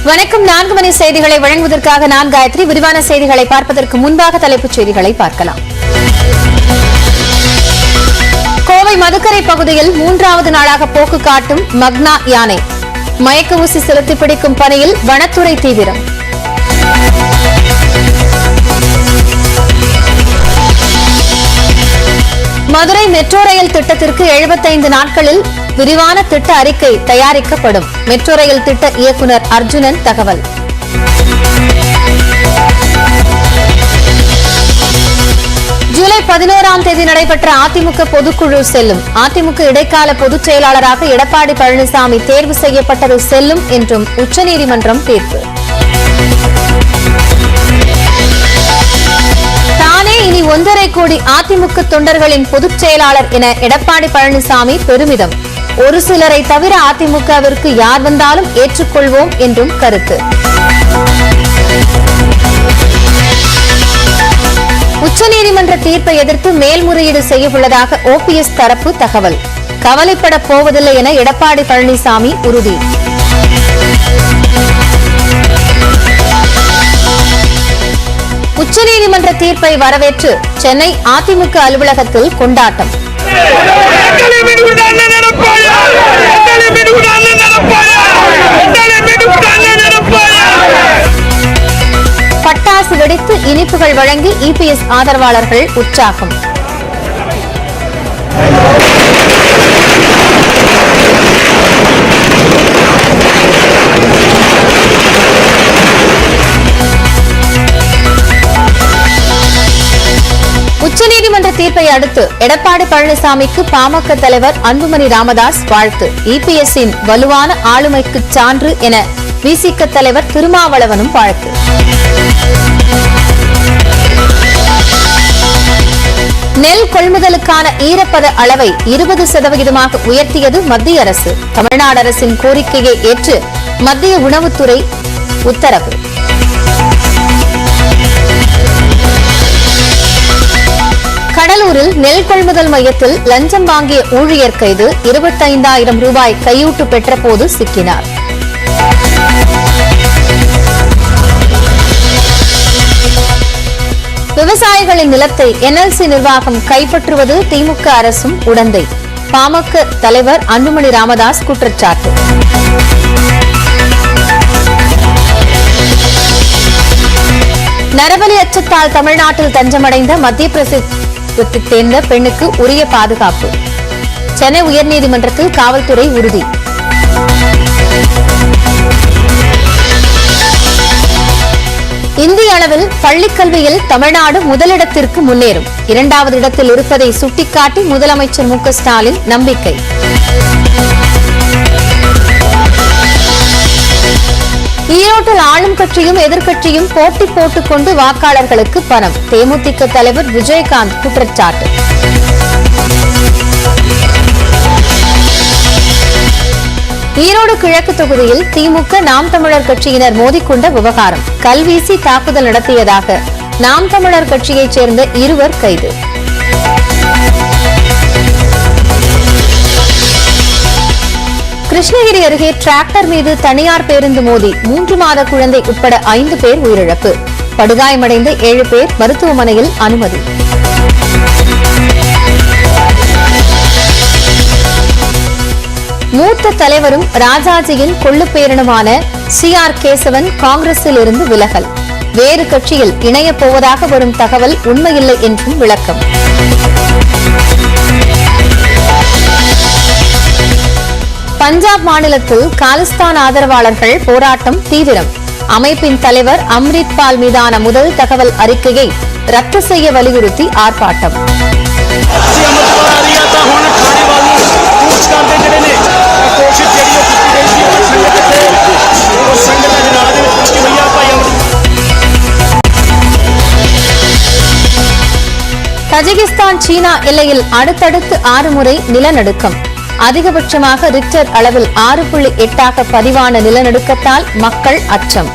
வணக்கம். 4 மணி செய்திகளை வழங்குவதற்காக நான் காயத்ரி. விரிவான செய்திகளை பார்ப்பதற்கு முன்பாக தலைப்புச் செய்திகளை பார்க்கலாம். கோவை மதுக்கரை பகுதியில் 3வது நாளாக போக்கு காட்டும் மக்னா யானை. மயக்க ஊசி செலுத்தி பிடிக்கும் பணியில் வனத்துறை தீவிரம். மதுரை மெட்ரோ ரயில் திட்டத்திற்கு 75 நாட்களில் விரிவான திட்ட அறிக்கை தயாரிக்கப்படும். மெட்ரோ ரயில் திட்ட இயக்குநர் அர்ஜுனன் தகவல். ஜூலை 11ஆம் தேதி நடைபெற்ற அதிமுக பொதுக்குழு செல்லும். அதிமுக இடைக்கால பொதுச் செயலாளராக எடப்பாடி பழனிசாமி தேர்வு செய்யப்பட்டது செல்லும் என்றும் உச்சநீதிமன்றம் தீர்ப்பு. இனி 1.5 கோடி அதிமுக தொண்டர்களின் பொதுச் செயலாளர் என எடப்பாடி பழனிசாமி பெருமிதம். ஒரு சிலரை தவிர அதிமுகவிற்கு யார் வந்தாலும் ஏற்றுக்கொள்வோம் என்றும் கருத்து. உச்சநீதிமன்ற தீர்ப்பை எதிர்த்து மேல்முறையீடு செய்யவுள்ளதாக ஓபிஎஸ் தரப்பு தகவல். கவலைப்பட போவதில்லை என எடப்பாடி பழனிசாமி உறுதி. உச்சநீதிமன்ற தீர்ப்பை வரவேற்று சென்னை அதிமுக அலுவலகத்தில் கொண்டாட்டம். பட்டாசு வெடித்து இனிப்புகள் வழங்கி இபிஎஸ் ஆதரவாளர்கள் உற்சாகம். உச்சநீதிமன்ற தீர்ப்பை அடுத்து எடப்பாடி பழனிசாமிக்கு பாமக தலைவர் அன்புமணி ராமதாஸ் வாழ்த்து. இபிஎஸ்ஸின் வலுவான ஆளுமைக்கு சான்று என விசிக தலைவர் திருமாவளவனும் வாழ்த்து. நெல் கொள்முதலுக்கான ஈரப்பத அளவை 20% உயர்த்தியது மத்திய அரசு. தமிழ்நாடு அரசின் கோரிக்கையை ஏற்று மத்திய உணவுத்துறை உத்தரவு. கடலூரில் நெல் கொள்முதல் மையத்தில் லஞ்சம் வாங்கிய ஊழியர் கைது. 25,000 ரூபாய் கையூட்டு பெற்றபோது சிக்கினார். விவசாயிகளின் நிலத்தை என்எல்சி நிர்வாகம் கைப்பற்றுவது திமுக அரசும் உடந்தை. பாமக தலைவர் அன்புமணி ராமதாஸ் குற்றச்சாட்டு. நரபலி அச்சத்தால் தமிழ்நாட்டில் தஞ்சமடைந்த மத்திய பிரதேசத்தை சேர்ந்த பெண்ணுக்கு உரிய பாதுகாப்பு. சென்னை உயர்நீதிமன்றத்தில் காவல்துறை உறுதி. இந்திய அளவில் பள்ளிக்கல்வியில் தமிழ்நாடு முதலிடத்திற்கு முன்னேறும். 2வது இடத்தில் இருப்பதை சுட்டிக்காட்டி முதலமைச்சர் மு க ஸ்டாலின் நம்பிக்கை. ஈரோட்டில் ஆளும் கட்சியும் எதிர்க்கட்சியும் போட்டி போட்டுக் கொண்டு வாக்காளர்களுக்கு பணம். தேமுதிக தலைவர் விஜயகாந்த் குற்றச்சாட்டு. ஈரோடு கிழக்கு தொகுதியில் திமுக நாம் தமிழர் கட்சியினர் மோதிக்கொண்ட விவகாரம். கல்வீசி தாக்குதல் நடத்தியதாக நாம் தமிழர் கட்சியைச் சேர்ந்த 2 கைது. கிருஷ்ணகிரி அருகே டிராக்டர் மீது தனியார் பேருந்து மோதி 3 மாத குழந்தை உட்பட 5 பேர் உயிரிழப்பு. படுகாயமடைந்த 7 பேர் மருத்துவமனையில் அனுமதி. மூத்த தலைவரும் ராஜாஜியின் கொள்ளுப்பேரனுமான CR கேசவன் காங்கிரஸில் இருந்து விலகல். வேறு கட்சியில் இணையப் போவதாக வரும் தகவல் உண்மையில்லை என்றும் விளக்கம். பஞ்சாப் மாநிலத்தில் காலிஸ்தான் ஆதரவாளர்கள் போராட்டம் தீவிரம். அமைப்பின் தலைவர் அம்ரித் பால் மீதான முதல் தகவல் அறிக்கையை ரத்து செய்ய வலியுறுத்தி ஆர்ப்பாட்டம். தஜிகிஸ்தான் சீனா எல்லையில் அடுத்தடுத்து 6 முறை நிலநடுக்கம். அதிகபட்சமாக ரிக்டர் அளவில் 6.8 பதிவான நிலநடுக்கத்தால் மக்கள் அச்சம்.